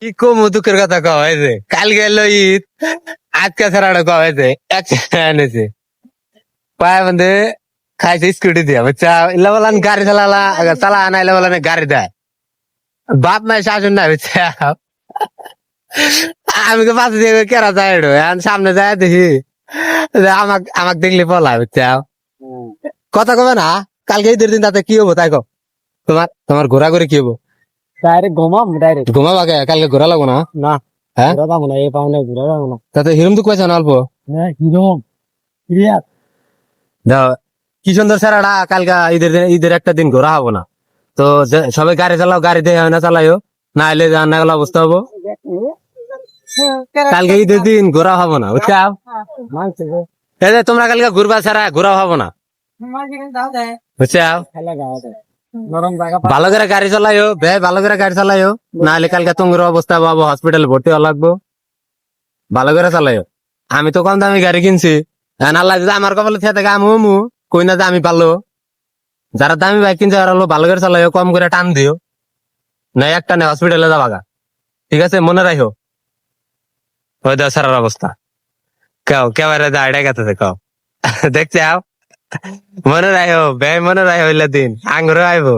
কি কম দুঃখের কথা কওয়া হয়েছে, কাল গেল ঈদ, আজকে ছাড়াটা কওয়া হয়েছে, এনেছে পায়ে বন্ধে খাইছে স্কুটি দিয়ে, বুঝছা? ইল্লা বলান গাড়ি চালা আনা, ইল্লা বলান গাড়ি দেয়, বাপ মায়ের শাসন না, বুঝছা? আমি তো পাশে দিয়ে কেরা যায়, এখন সামনে যায় দেখি যে আমাক দেখলে পলা, বুঝছা? কথা কবে না, কালকে ঈদের দিন তাতে কি হবো তাই কো, তোমার ঘোরাঘুরি কি হবো? ডাইরেক্ট ঘুমাম ডাইরেক্ট। ঘুমাবো আগে, কালকে ঘোরা লাগবো না? না হ্যাঁ, ঘুরা পাবো না, এই পাবো না, ঘুরা পাবো না। তাতে হিরম দুঃখ পাইছে না অল্প? হ্যাঁ কিরকম ক্লিয়ার। দাও, কি সুন্দর স্যারাডা, কালকা ঈদের একটা দিন ঘোরা হবো না তো, সবাই গাড়ি চালাও, গাড়ি দিয়ে হয় না চালাইও, না হলে রান্না গেলে অবস্থা হবো। কালকে ঈদের দিন ঘোরা হবো না, বুঝছা? এই যে তোমরা কালকে ঘুরবা ছাড়া ঘোরা হবো না, বুঝছা? নরম জায়গা ভালো করে গাড়ি চালাইও বে, ভালো করে গাড়ি চালাইও, না হলে কালকে তোমার অবস্থা পাবো, হসপিটালে ভর্তি হওয়া লাগবো। ভালো করে চালাইও। আমি তো কম দামি গাড়ি কিনছি, আল্লাহ যদি আমার কপালে থেকে থাকে আমি হমু, কই না যে আমি পারলো। যারা দামি বাইক কিনছে ওরা হলো ভালো করে চালাইও, কম করে টান দিও, না একটা নে হসপিটালে যাবাগা, ঠিক আছে? মনে রাখো ওই দেওয়া সারার অবস্থা, কেউ কেবারে দাঁড়িয়ে গেছে কেউ দেখছে, মনে রাখো বে, মনে রাখো, হইলে দিন আঙ্গুরে আইবো।